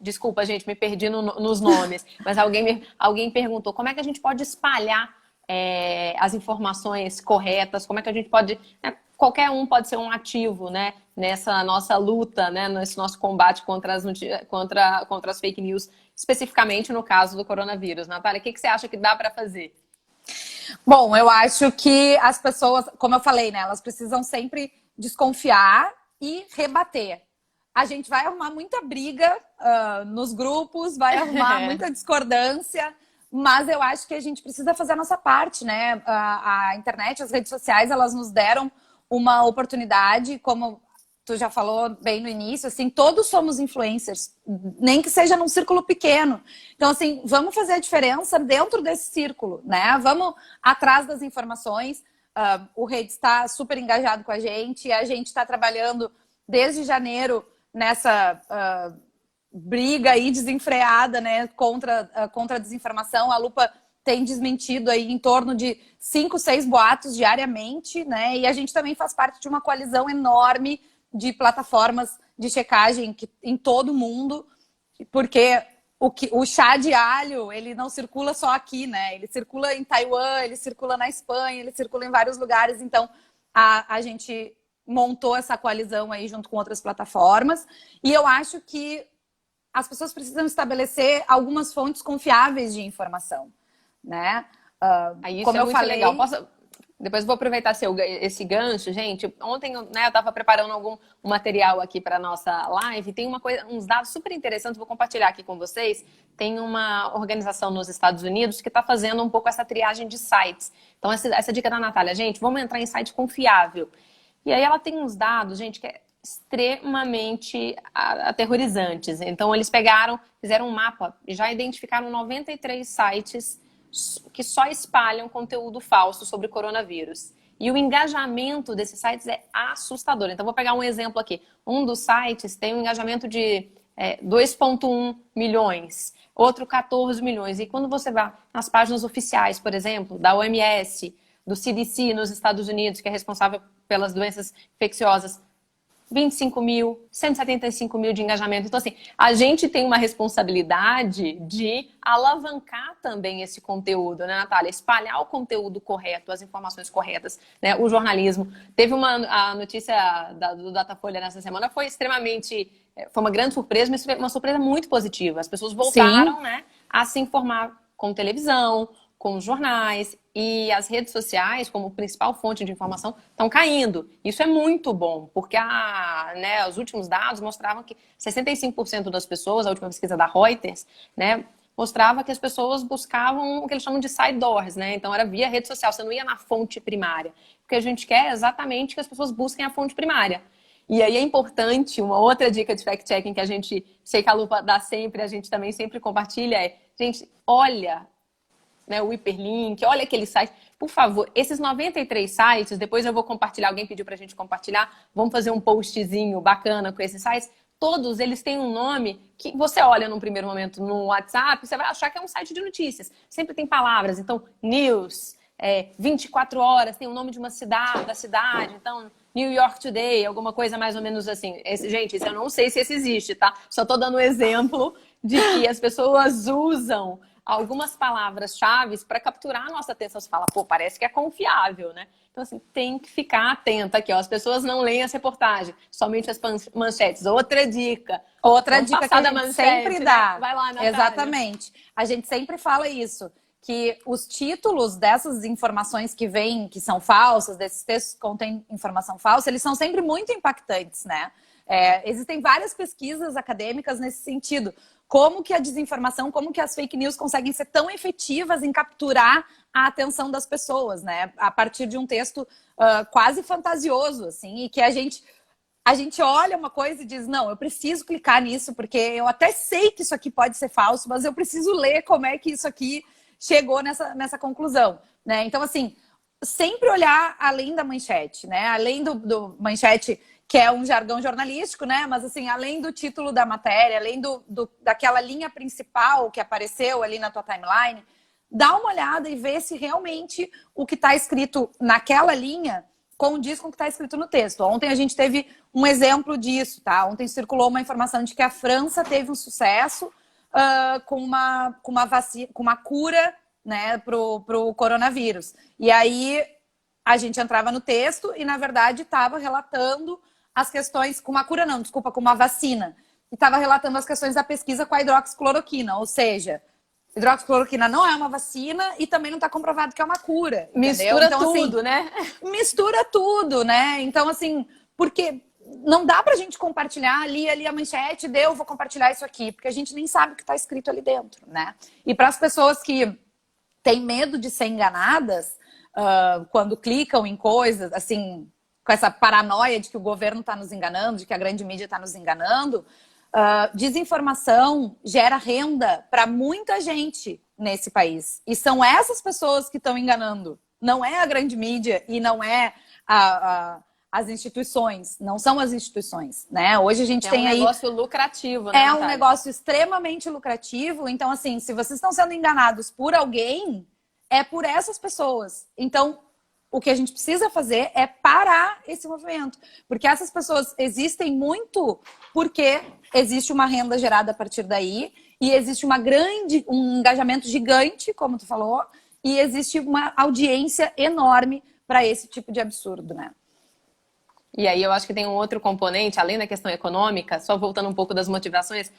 S2: Desculpa, gente, me perdi nos nomes. Mas alguém perguntou como é que a gente pode espalhar as informações corretas, como é que a gente pode... qualquer um pode ser um ativo, né, nessa nossa luta, né, nesse nosso combate contra as fake news, especificamente no caso do coronavírus. Natália, o que você acha que dá para fazer?
S1: Bom, eu acho que as pessoas, como eu falei, né, elas precisam sempre desconfiar e rebater. A gente vai arrumar muita briga nos grupos, vai arrumar muita discordância, mas eu acho que a gente precisa fazer a nossa parte, né? A internet, as redes sociais, elas nos deram uma oportunidade, como tu já falou bem no início, assim, todos somos influencers, nem que seja num círculo pequeno. Então, assim, vamos fazer a diferença dentro desse círculo, né? Vamos atrás das informações. O Rede está super engajado com a gente está trabalhando desde janeiro nessa briga aí desenfreada, né, contra a desinformação. A Lupa tem desmentido aí em torno de 5, 6 boatos diariamente, né? E a gente também faz parte de uma coalizão enorme de plataformas de checagem em todo o mundo, porque o chá de alho, ele não circula só aqui, né? Ele circula em Taiwan, ele circula na Espanha, ele circula em vários lugares. Então, a gente montou essa coalizão aí junto com outras plataformas. E eu acho que as pessoas precisam estabelecer algumas fontes confiáveis de informação, né?
S2: Isso
S1: como
S2: é
S1: eu
S2: muito
S1: falei...
S2: legal. Depois eu vou aproveitar esse gancho, gente. Ontem, né, eu estava preparando um material aqui para nossa live. Tem uns dados super interessantes, vou compartilhar aqui com vocês. Tem uma organização nos Estados Unidos que está fazendo um pouco essa triagem de sites. Então, essa dica da Natália, gente, vamos entrar em site confiável. E aí ela tem uns dados, gente, que é extremamente aterrorizantes. Então, eles fizeram um mapa e já identificaram 93 sites que só espalham conteúdo falso sobre coronavírus. E o engajamento desses sites é assustador. Então, vou pegar um exemplo aqui. Um dos sites tem um engajamento de 2,1 milhões, outro 14 milhões. E quando você vai nas páginas oficiais, por exemplo, da OMS, do CDC nos Estados Unidos, que é responsável pelas doenças infecciosas, 25 mil, 175 mil de engajamento. Então, assim, a gente tem uma responsabilidade de alavancar também esse conteúdo, né, Natália? Espalhar o conteúdo correto, as informações corretas, né? O jornalismo. Teve a notícia do Datafolha nessa semana, foi uma grande surpresa, mas uma surpresa muito positiva. As pessoas voltaram, né, a se informar com televisão, com os jornais, e as redes sociais, como principal fonte de informação, estão caindo. Isso é muito bom, porque os últimos dados mostravam que 65% das pessoas, a última pesquisa da Reuters, né, mostrava que as pessoas buscavam o que eles chamam de side doors, né? Então era via rede social, você não ia na fonte primária. O que a gente quer é exatamente que as pessoas busquem a fonte primária. E aí é importante, uma outra dica de fact-checking que a gente, sei que a Lupa dá sempre, a gente também sempre compartilha, gente, olha, né, o hiperlink, olha aquele site. Por favor, esses 93 sites, depois eu vou compartilhar, alguém pediu pra gente compartilhar, vamos fazer um postzinho bacana com esses sites. Todos eles têm um nome que você olha num primeiro momento no WhatsApp, você vai achar que é um site de notícias. Sempre tem palavras, então, news, 24 horas, tem o nome de uma cidade, da cidade, então, New York Today, alguma coisa mais ou menos assim. Gente, eu não sei se esse existe, tá? Só tô dando um exemplo de que as pessoas usam algumas palavras-chave para capturar a nossa atenção. Você fala, pô, parece que é confiável, né? Então, assim, tem que ficar atenta aqui, ó. As pessoas não leem as reportagens, somente as manchetes. Outra dica.
S1: Outra dica que a gente
S2: manchete,
S1: sempre dá.
S2: Né? Vai lá, Natália.
S1: Exatamente. A gente sempre fala isso, que os títulos dessas informações que vêm, que são falsas, desses textos que contêm informação falsa, eles são sempre muito impactantes, né? Existem várias pesquisas acadêmicas nesse sentido. Como que a desinformação, como que as fake news conseguem ser tão efetivas em capturar a atenção das pessoas, né? A partir de um texto quase fantasioso, assim, e que a gente olha uma coisa e diz, não, eu preciso clicar nisso, porque eu até sei que isso aqui pode ser falso, mas eu preciso ler como é que isso aqui chegou nessa conclusão, né? Então, assim, sempre olhar além da manchete, né? Além do manchete, que é um jargão jornalístico, né? Mas, assim, além do título da matéria, além daquela linha principal que apareceu ali na tua timeline, dá uma olhada e vê se realmente o que está escrito naquela linha condiz com o que está escrito no texto. Ontem a gente teve um exemplo disso, tá? Ontem circulou uma informação de que a França teve um sucesso com uma vacina, com uma cura, né, pro coronavírus. E aí a gente entrava no texto e, na verdade, estava relatando as questões, com uma cura não, desculpa, com uma vacina. E estava relatando as questões da pesquisa com a hidroxicloroquina, ou seja, hidroxicloroquina não é uma vacina e também não está comprovado que é uma cura.
S2: Mistura
S1: então,
S2: tudo,
S1: assim,
S2: né?
S1: Mistura tudo, né? Então, assim, porque não dá pra gente compartilhar ali a manchete, eu vou compartilhar isso aqui, porque a gente nem sabe o que está escrito ali dentro, né? E para as pessoas que têm medo de ser enganadas, quando clicam em coisas, assim, com essa paranoia de que o governo está nos enganando, de que a grande mídia está nos enganando, desinformação gera renda para muita gente nesse país. E são essas pessoas que estão enganando. Não é a grande mídia e não é as instituições. Não são as instituições, né? Hoje a gente tem aí...
S2: É um negócio lucrativo, né,
S1: É
S2: Natália?
S1: um negócio extremamente lucrativo. Então, assim, se vocês estão sendo enganados por alguém, é por essas pessoas. Então, o que a gente precisa fazer é parar esse movimento. Porque essas pessoas existem muito porque existe uma renda gerada a partir daí e existe um engajamento gigante, como tu falou, e existe uma audiência enorme para esse tipo de absurdo, né?
S2: E aí eu acho que tem um outro componente, além da questão econômica, só voltando um pouco das motivações,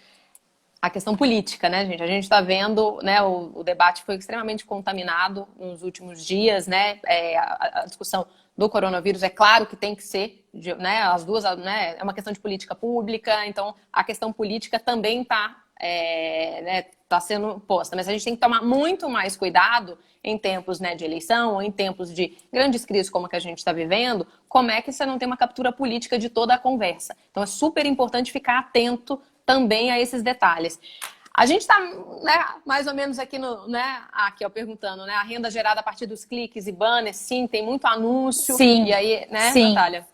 S2: a questão política, né, gente? A gente está vendo, né, o debate foi extremamente contaminado nos últimos dias, né? A discussão do coronavírus, é claro que tem que ser, né, as duas, né, é uma questão de política pública, então a questão política também está né, tá sendo posta, mas a gente tem que tomar muito mais cuidado em tempos, né, de eleição ou em tempos de grandes crises como a que a gente está vivendo, como é que você não tem uma captura política de toda a conversa. Então é super importante ficar atento também a esses detalhes. A gente está, né, mais ou menos aqui no, né, aqui ó, perguntando, né, a renda gerada a partir dos cliques e banners, sim, tem muito anúncio.
S1: Sim.
S2: E aí, né,
S1: sim.
S2: Natália?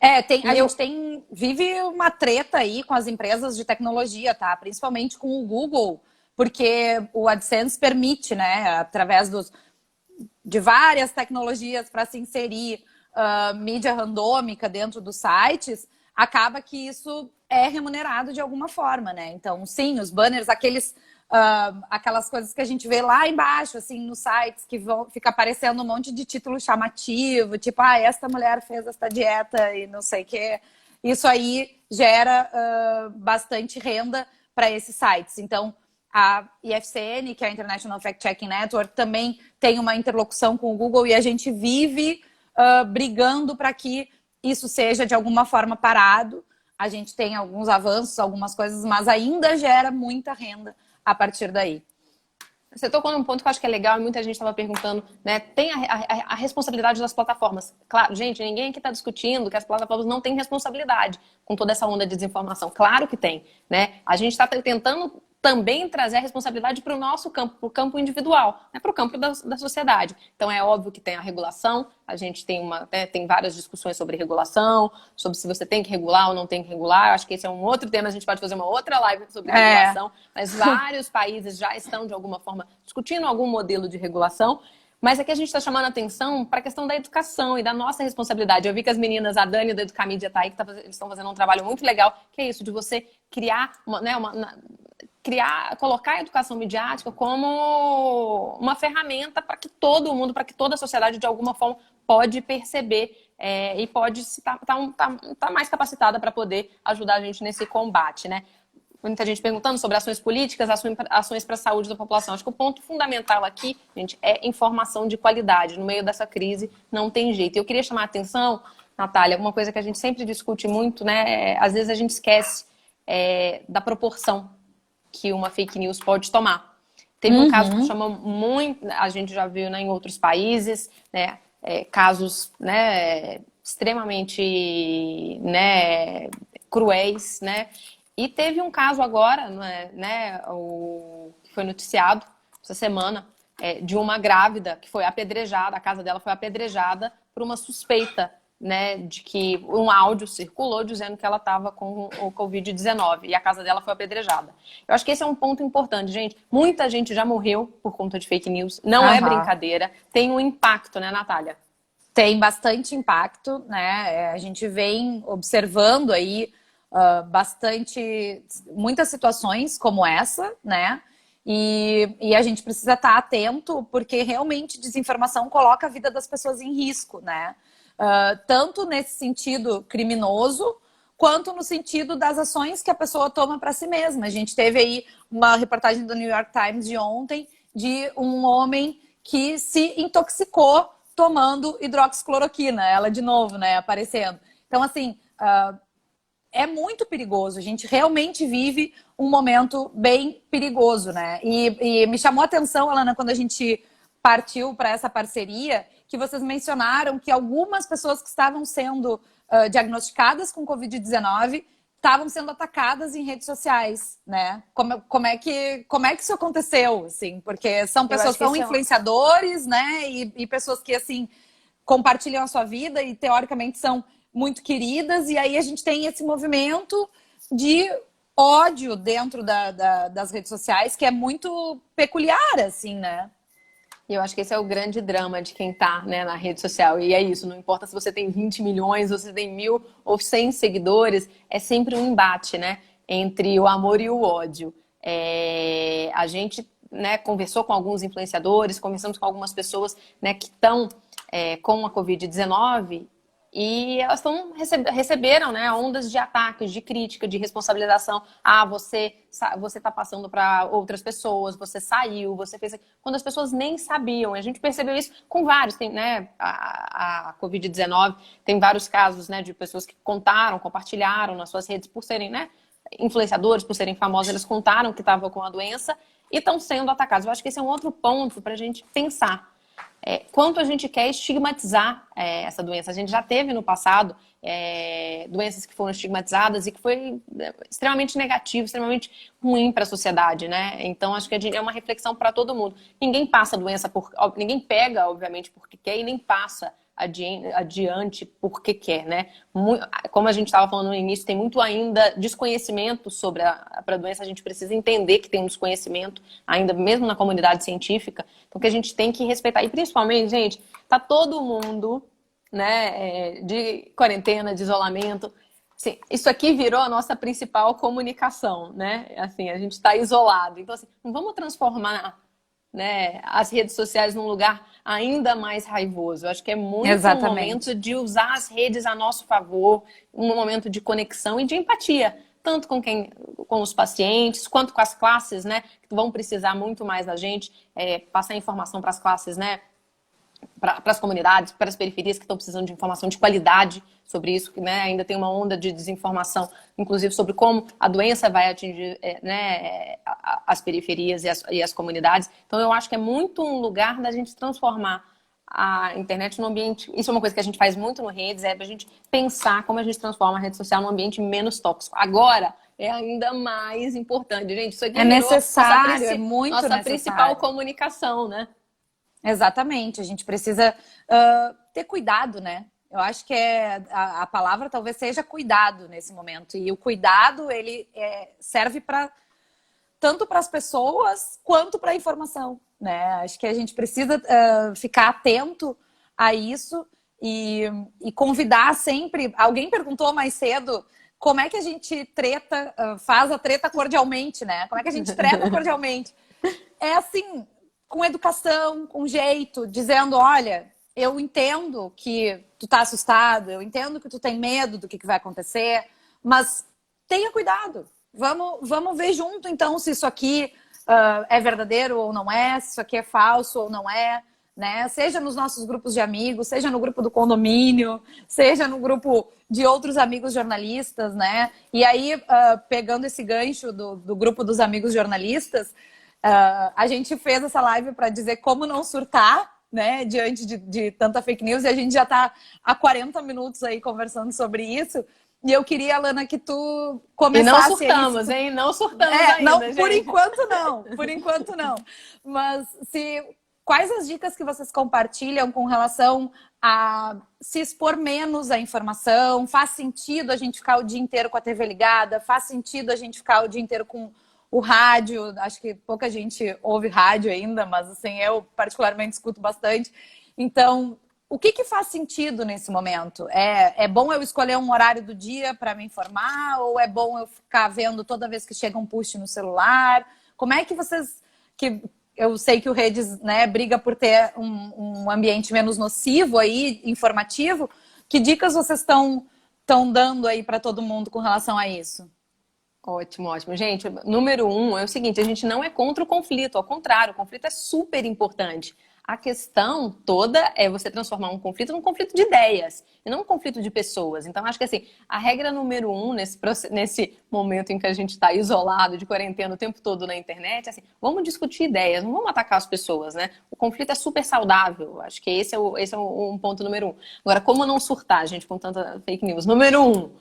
S1: A gente vive uma treta aí com as empresas de tecnologia, tá? Principalmente com o Google, porque o AdSense permite, né, através de várias tecnologias para se inserir mídia randômica dentro dos sites, acaba que isso é remunerado de alguma forma, né? Então, sim, os banners, aquelas coisas que a gente vê lá embaixo, assim, nos sites, que fica aparecendo um monte de título chamativo, tipo, esta mulher fez esta dieta e não sei o quê. Isso aí gera bastante renda para esses sites. Então, a IFCN, que é a International Fact Checking Network, também tem uma interlocução com o Google e a gente vive brigando para que isso seja de alguma forma parado. A gente tem alguns avanços, algumas coisas, mas ainda gera muita renda a partir daí.
S2: Você tocou num ponto que eu acho que é legal e muita gente estava perguntando, né? Tem a responsabilidade das plataformas. Claro, gente, ninguém aqui está discutindo que as plataformas não têm responsabilidade com toda essa onda de desinformação. Claro que tem, né? A gente está tentando também trazer a responsabilidade para o nosso campo, para o campo individual, né, para o campo da sociedade. Então é óbvio que tem a regulação, a gente tem tem várias discussões sobre regulação, sobre se você tem que regular ou não tem que regular. Acho que esse é um outro tema, a gente pode fazer uma outra live sobre regulação, mas vários países já estão, de alguma forma, discutindo algum modelo de regulação. Mas aqui a gente está chamando a atenção para a questão da educação e da nossa responsabilidade. Eu vi que as meninas, a Dani do Educamídia está aí, eles estão fazendo um trabalho muito legal, que é isso, de você criar colocar a educação midiática como uma ferramenta para que todo mundo, para que toda a sociedade, de alguma forma, pode perceber e pode estar mais capacitada para poder ajudar a gente nesse combate, né? Muita gente perguntando sobre ações políticas, ações para a saúde da população. Acho que o ponto fundamental aqui, gente, é informação de qualidade. No meio dessa crise, não tem jeito. E eu queria chamar a atenção, Natália, uma coisa que a gente sempre discute muito, né? Às vezes a gente esquece da proporção que uma fake news pode tomar. Teve um caso que chamou muito, a gente já viu, né, em outros países, né, casos, né, extremamente, né, cruéis, né, e teve um caso agora, né, que foi noticiado essa semana, de uma grávida que foi apedrejada, a casa dela foi apedrejada por uma suspeita, né, de que um áudio circulou dizendo que ela estava com o Covid-19 e a casa dela foi apedrejada. Eu acho que esse é um ponto importante, gente. Muita gente já morreu por conta de fake news. Não é brincadeira. Tem um impacto, né, Natália?
S1: Tem bastante impacto, né? A gente vem observando aí muitas situações como essa, né? E a gente precisa estar atento porque realmente desinformação coloca a vida das pessoas em risco, né? Tanto nesse sentido criminoso, quanto no sentido das ações que a pessoa toma para si mesma. A gente teve aí uma reportagem do New York Times de ontem de um homem que se intoxicou tomando hidroxicloroquina, ela de novo, né, aparecendo. Então, assim, é muito perigoso. A gente realmente vive um momento bem perigoso, né? E me chamou a atenção, Alana, quando a gente partiu para essa parceria, que vocês mencionaram que algumas pessoas que estavam sendo diagnosticadas com Covid-19 estavam sendo atacadas em redes sociais, né? Como é que isso aconteceu, assim? Porque são pessoas que são influenciadores, né? E pessoas que, assim, compartilham a sua vida e, teoricamente, são muito queridas. E aí a gente tem esse movimento de ódio dentro das redes sociais, que é muito peculiar, assim, né?
S2: E eu acho que esse é o grande drama de quem tá, né, na rede social. E é isso, não importa se você tem 20 milhões, ou se tem 1.000 ou 100 seguidores, é sempre um embate, né, entre o amor e o ódio. A gente, né, conversou com alguns influenciadores, conversamos com algumas pessoas, né, que estão com a Covid-19 e elas receberam, né, ondas de ataques, de crítica, de responsabilização. Ah, você está passando para outras pessoas, você saiu, você fez... Quando as pessoas nem sabiam. A gente percebeu isso com vários, tem, né, a Covid-19 tem vários casos, né, de pessoas que contaram, compartilharam nas suas redes por serem, né, influenciadores, por serem famosos, eles contaram que estavam com a doença e estão sendo atacados. Eu acho que esse é um outro ponto para a gente pensar. Quanto a gente quer estigmatizar essa doença. A gente já teve no passado doenças que foram estigmatizadas e que foi extremamente negativo, extremamente ruim para a sociedade, né? Então, acho que é uma reflexão para todo mundo. Ninguém passa a doença, ninguém pega, obviamente, porque quer e nem passa adiante porque quer, né? Como a gente estava falando no início, tem muito ainda desconhecimento sobre a doença, a gente precisa entender que tem um desconhecimento ainda, mesmo na comunidade científica, então que a gente tem que respeitar. E principalmente, gente, tá todo mundo, né, de quarentena, de isolamento. Assim, isso aqui virou a nossa principal comunicação, né? Assim, a gente está isolado. Então, assim, não vamos transformar, né, as redes sociais num lugar ainda mais raivoso. Eu acho que é muito um momento de usar as redes a nosso favor, um momento de conexão e de empatia, tanto com os pacientes, quanto com as classes, né, que vão precisar muito mais da gente, passar informação para as classes, né, para as comunidades, para as periferias que estão precisando de informação de qualidade sobre isso, que, né, ainda tem uma onda de desinformação, inclusive sobre como a doença vai atingir, né, as periferias e as comunidades. Então, eu acho que é muito um lugar da gente transformar a internet num ambiente... Isso é uma coisa que a gente faz muito no Redes, para a gente pensar como a gente transforma a rede social num ambiente menos tóxico. Agora, é ainda mais importante, gente. Isso aqui
S1: é necessário, é muito
S2: nossa
S1: necessário.
S2: Principal comunicação, né?
S1: Exatamente, a gente precisa ter cuidado, né? Eu acho que a palavra talvez seja cuidado nesse momento. E o cuidado, ele serve tanto para as pessoas quanto para a informação, né? Acho que a gente precisa ficar atento a isso e convidar sempre... Alguém perguntou mais cedo como é que a gente treta, faz a treta cordialmente, né? Como é que a gente treta cordialmente? É assim... com educação, com jeito, dizendo, olha, eu entendo que tu tá assustado, eu entendo que tu tem medo do que vai acontecer, mas tenha cuidado. Vamos ver junto, então, se isso aqui é verdadeiro ou não é, se isso aqui é falso ou não é, né? Seja nos nossos grupos de amigos, seja no grupo do condomínio, seja no grupo de outros amigos jornalistas, né? E aí, pegando esse gancho do grupo dos amigos jornalistas, a gente fez essa live para dizer como não surtar, né, diante de tanta fake news, e a gente já está há 40 minutos aí conversando sobre isso. E eu queria, Alana, que tu começasse...
S2: E não surtamos, hein? Não surtamos ainda,
S1: não,
S2: gente.
S1: por enquanto não. Mas quais as dicas que vocês compartilham com relação a se expor menos à informação? Faz sentido a gente ficar o dia inteiro com a TV ligada? Faz sentido a gente ficar o dia inteiro com o rádio? Acho que pouca gente ouve rádio ainda, mas assim, eu particularmente escuto bastante. Então, o que faz sentido nesse momento? É bom eu escolher um horário do dia para me informar? Ou é bom eu ficar vendo toda vez que chega um push no celular? Como é que vocês... Eu sei que o Redes, né, briga por ter um ambiente menos nocivo aí, informativo. Que dicas vocês estão dando aí para todo mundo com relação a isso?
S2: Ótimo, ótimo. Gente, número 1 é o seguinte, a gente não é contra o conflito, ao contrário, o conflito é super importante. A questão toda é você transformar um conflito num conflito de ideias e não um conflito de pessoas. Então, acho que assim, a regra número 1 nesse momento em que a gente está isolado, de quarentena o tempo todo na internet, é assim, vamos discutir ideias, não vamos atacar as pessoas, né? O conflito é super saudável. Acho que esse é um ponto número 1. Agora, como não surtar, gente, com tanta fake news? Número 1.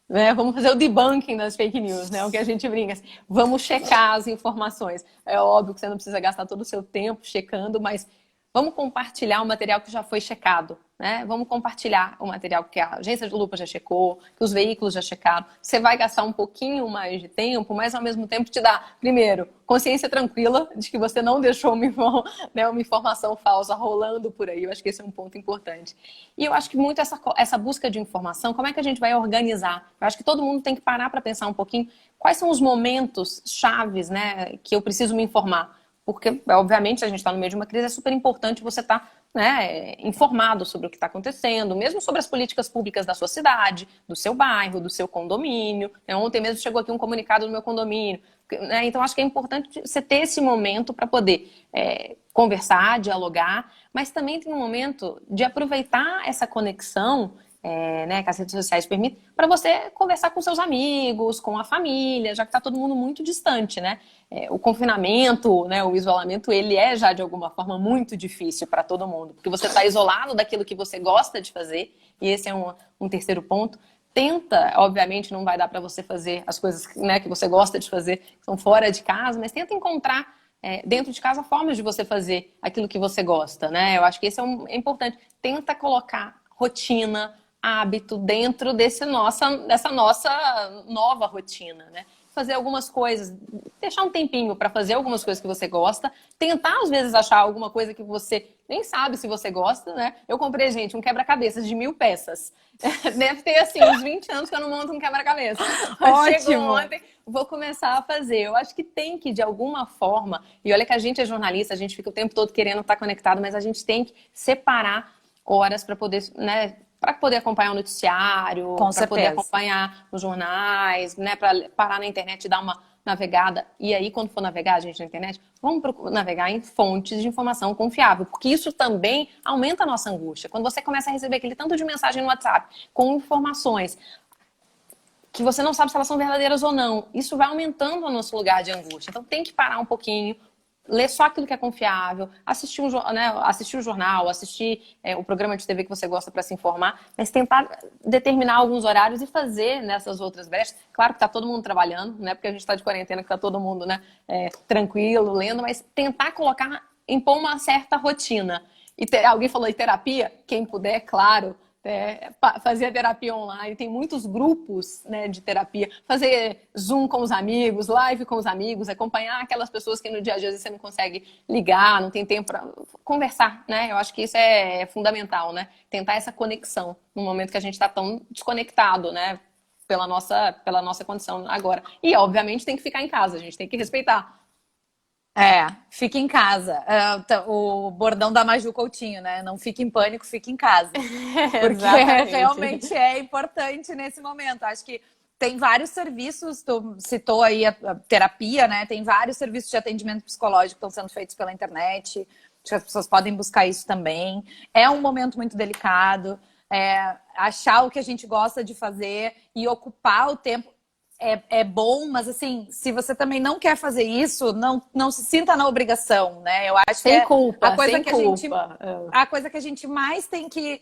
S2: Né? Vamos fazer o debunking das fake news, né? O que a gente brinca. Assim, vamos checar as informações. É óbvio que você não precisa gastar todo o seu tempo checando, mas vamos compartilhar o material que já foi checado, né? Vamos compartilhar o material que a agência de lupa já checou, que os veículos já checaram. Você vai gastar um pouquinho mais de tempo, mas ao mesmo tempo te dá, primeiro, consciência tranquila de que você não deixou uma informação falsa rolando por aí. Eu acho que esse é um ponto importante. E eu acho que muito essa busca de informação, como é que a gente vai organizar? Eu acho que todo mundo tem que parar para pensar um pouquinho quais são os momentos chaves, né, que eu preciso me informar. Porque, obviamente, se a gente está no meio de uma crise, é super importante você estar informado sobre o que está acontecendo, mesmo sobre as políticas públicas da sua cidade, do seu bairro, do seu condomínio. Ontem mesmo chegou aqui um comunicado do meu condomínio. Então, acho que é importante você ter esse momento para poder conversar, dialogar, mas também tem um momento de aproveitar essa conexão que as redes sociais permitem, para você conversar com seus amigos, com a família, já que está todo mundo muito distante, né? O confinamento, né, o isolamento, ele é já de alguma forma muito difícil para todo mundo, porque você está isolado daquilo que você gosta de fazer, e esse é um terceiro ponto. Tenta, obviamente não vai dar para você fazer as coisas, né, que você gosta de fazer, que são fora de casa, mas tenta encontrar dentro de casa formas de você fazer aquilo que você gosta, né? Eu acho que esse é importante. Tenta colocar rotina, hábito dentro dessa nossa nova rotina, né? Fazer algumas coisas, deixar um tempinho para fazer algumas coisas que você gosta, tentar às vezes achar alguma coisa que você nem sabe se você gosta, né? Eu comprei, gente, um quebra-cabeças de 1000 peças. Deve ter, assim, uns 20 anos que eu não monto um quebra-cabeça. Chegou ontem, vou começar a fazer. Eu acho que tem que, de alguma forma, e olha que a gente é jornalista, a gente fica o tempo todo querendo estar conectado, mas a gente tem que separar horas para poder, né? Para poder acompanhar o noticiário, para poder acompanhar os jornais, né? Para parar na internet e dar uma navegada. E aí, quando for navegar, gente, na internet, vamos navegar em fontes de informação confiável, porque isso também aumenta a nossa angústia. Quando você começa a receber aquele tanto de mensagem no WhatsApp com informações que você não sabe se elas são verdadeiras ou não, isso vai aumentando o nosso lugar de angústia. Então, tem que parar um pouquinho, ler só aquilo que é confiável, assistir o jornal, assistir o programa de TV que você gosta para se informar, mas tentar determinar alguns horários e fazer nessas outras brechas. Claro que está todo mundo trabalhando, não é porque a gente está de quarentena que está todo mundo, né, tranquilo, lendo, mas tentar impor uma certa rotina. E alguém falou de terapia, quem puder, claro, fazer a terapia online, tem muitos grupos, né, de terapia, fazer Zoom com os amigos, live com os amigos, acompanhar aquelas pessoas que no dia a dia você não consegue ligar, não tem tempo para conversar, né? Eu acho que isso é fundamental, né? Tentar essa conexão no momento que a gente está tão desconectado, né? Pela nossa condição agora. E, obviamente, tem que ficar em casa, a gente tem que respeitar.
S1: Fique em casa. O bordão da Maju Coutinho, né? Não fique em pânico, fique em casa. Porque realmente é importante nesse momento. Acho que tem vários serviços, tu citou aí a terapia, né? Tem vários serviços de atendimento psicológico que estão sendo feitos pela internet. Acho que as pessoas podem buscar isso também. É um momento muito delicado. Achar o que a gente gosta de fazer e ocupar o tempo. É bom, mas assim, se você também não quer fazer isso, não se sinta na obrigação, né? Eu acho
S2: sem
S1: que
S2: culpa,
S1: a coisa
S2: sem
S1: que
S2: culpa.
S1: A coisa que a gente mais tem que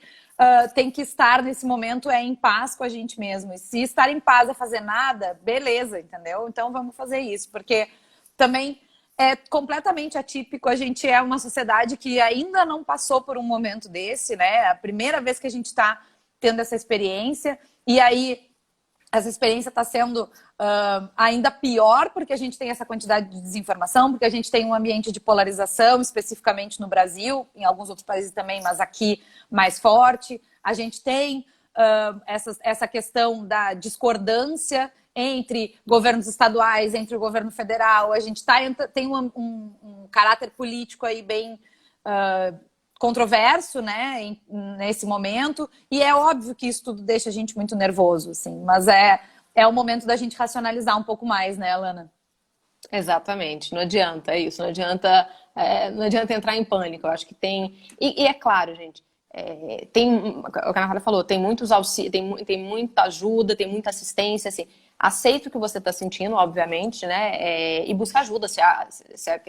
S1: estar nesse momento é em paz com a gente mesmo. E se estar em paz é fazer nada, beleza, entendeu? Então vamos fazer isso, porque também é completamente atípico. A gente é uma sociedade que ainda não passou por um momento desse, né? É a primeira vez que a gente está tendo essa experiência, e aí essa experiência está sendo ainda pior porque a gente tem essa quantidade de desinformação, porque a gente tem um ambiente de polarização, especificamente no Brasil, em alguns outros países também, mas aqui mais forte. A gente tem essa questão da discordância entre governos estaduais, entre o governo federal. A gente tem um caráter político aí bem controverso, né, nesse momento, e é óbvio que isso tudo deixa a gente muito nervoso, assim, mas é o momento da gente racionalizar um pouco mais, né, Alana?
S2: Exatamente, não adianta, é isso, não adianta não adianta entrar em pânico. Eu acho que tem... E é claro, gente, tem, o que a Natália falou, tem muitos auxílios, tem muita ajuda, tem muita assistência, assim. Aceita o que você está sentindo, obviamente, né? E busca ajuda,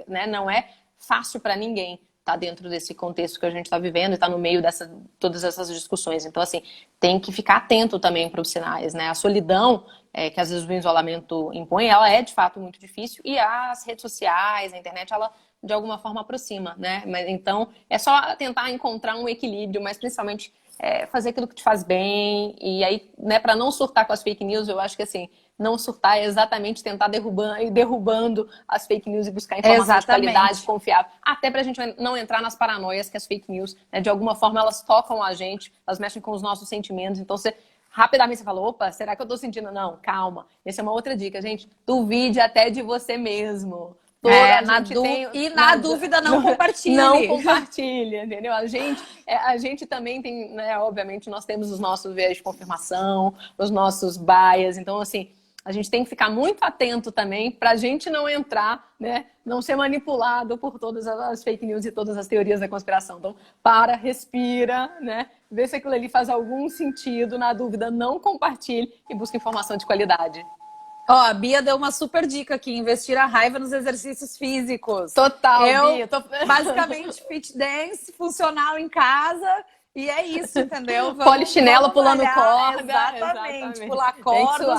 S2: né? Não é fácil para ninguém estar dentro desse contexto que a gente está vivendo e estar no meio dessa todas essas discussões. Então, assim, tem que ficar atento também para os sinais, né? A solidão que às vezes o isolamento impõe, ela é de fato muito difícil, e as redes sociais, a internet, ela de alguma forma aproxima, né? Mas então é só tentar encontrar um equilíbrio, mas principalmente fazer aquilo que te faz bem. E aí, né, para não surtar com as fake news, eu acho que assim, não surtar é exatamente tentar ir derrubando as fake news e buscar informação de qualidade, confiável. Até pra gente não entrar nas paranoias que as fake news, né, de alguma forma, elas tocam a gente, elas mexem com os nossos sentimentos. Então, rapidamente você fala, opa, será que eu tô sentindo? Não, calma. Essa é uma outra dica, gente. Duvide até de você mesmo.
S1: Na dúvida, não compartilhe.
S2: Não compartilhe, entendeu? A gente também tem, né? Obviamente, nós temos os nossos viés de confirmação, os nossos bias. Então, assim, a gente tem que ficar muito atento também para a gente não entrar, né? Não ser manipulado por todas as fake news e todas as teorias da conspiração. Então, respira, né? Vê se aquilo ali faz algum sentido. Na dúvida, não compartilhe e busque informação de qualidade.
S1: Ó, a Bia deu uma super dica aqui, investir a raiva nos exercícios físicos.
S2: Total,
S1: Bia. Basicamente, fit dance, funcional em casa, e é isso, entendeu?
S2: Polichinelo pulando corda.
S1: Exatamente, pular corda,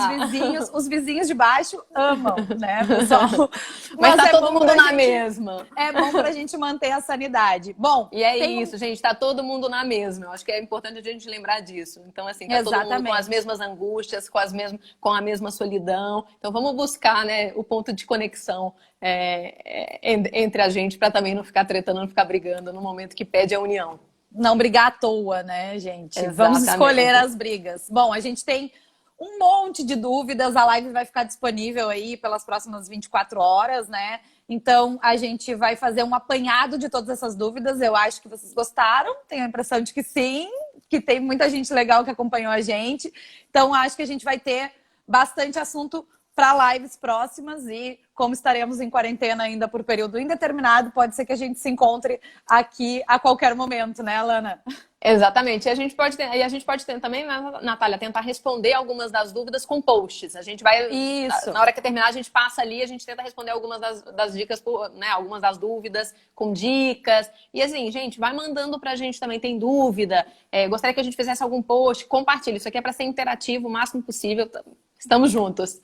S1: os vizinhos de baixo amam, né, pessoal?
S2: Mas tá todo mundo na mesma.
S1: É bom pra gente manter a sanidade. Bom,
S2: e é isso, gente, tá todo mundo na mesma. Eu acho que é importante a gente lembrar disso. Então, assim, tá todo mundo com as mesmas angústias, com a mesma solidão. Então, vamos buscar, né, o ponto de conexão entre a gente, para também não ficar tretando, não ficar brigando no momento que pede a união.
S1: Não brigar à toa, né, gente?
S2: Exatamente.
S1: Vamos escolher as brigas. Bom, a gente tem um monte de dúvidas, a live vai ficar disponível aí pelas próximas 24 horas, né? Então, a gente vai fazer um apanhado de todas essas dúvidas. Eu acho que vocês gostaram, tenho a impressão de que sim, que tem muita gente legal que acompanhou a gente. Então, acho que a gente vai ter bastante assunto para lives próximas, e como estaremos em quarentena ainda por período indeterminado, pode ser que a gente se encontre aqui a qualquer momento, né, Alana?
S2: Exatamente. E a gente pode ter também, Natália, tentar responder algumas das dúvidas com posts. A gente vai,
S1: isso.
S2: Na hora que terminar, a gente passa ali, a gente tenta responder algumas das dicas, né, algumas das dúvidas com dicas. E assim, gente, vai mandando pra gente também, tem dúvida, gostaria que a gente fizesse algum post, compartilhe. Isso aqui é para ser interativo o máximo possível. Estamos juntos.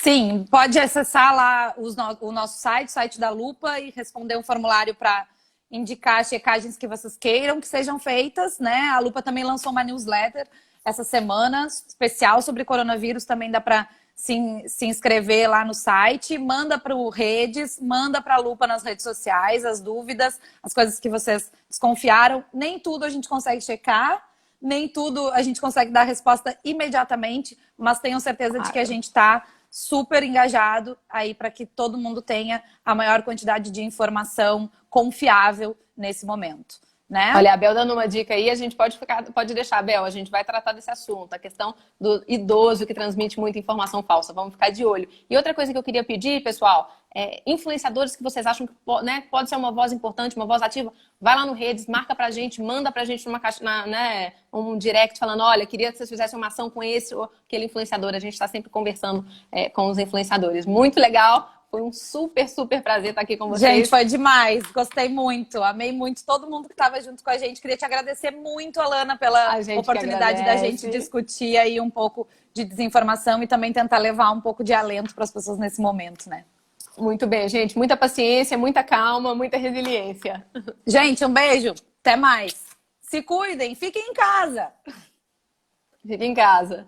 S1: Sim, pode acessar lá o nosso site, o site da Lupa, e responder um formulário para indicar checagens que vocês queiram que sejam feitas, né? A Lupa também lançou uma newsletter essa semana, especial sobre coronavírus, também dá para se inscrever lá no site. Manda para o Redes, manda para a Lupa nas redes sociais as dúvidas, as coisas que vocês desconfiaram. Nem tudo a gente consegue checar, nem tudo a gente consegue dar resposta imediatamente, mas tenham certeza de que a gente está super engajado aí para que todo mundo tenha a maior quantidade de informação confiável nesse momento, né?
S2: Olha, a Bel dando uma dica aí, a gente pode deixar, Bel, a gente vai tratar desse assunto, a questão do idoso que transmite muita informação falsa, vamos ficar de olho. E outra coisa que eu queria pedir, pessoal, influenciadores que vocês acham que pode ser uma voz importante, uma voz ativa, vai lá no Redes, marca pra gente, manda pra gente numa caixa, né, um direct falando, olha, queria que vocês fizessem uma ação com esse ou aquele influenciador. A gente está sempre conversando com os influenciadores. Muito legal. Foi um super, super prazer estar aqui com vocês.
S1: Gente, foi demais. Gostei muito. Amei muito todo mundo que estava junto com a gente. Queria te agradecer muito, Alana, pela oportunidade da gente discutir aí um pouco de desinformação e também tentar levar um pouco de alento para as pessoas nesse momento, né?
S2: Muito bem, gente. Muita paciência, muita calma, muita resiliência.
S1: Gente, um beijo. Até mais. Se cuidem. Fiquem em casa.
S2: Fiquem em casa.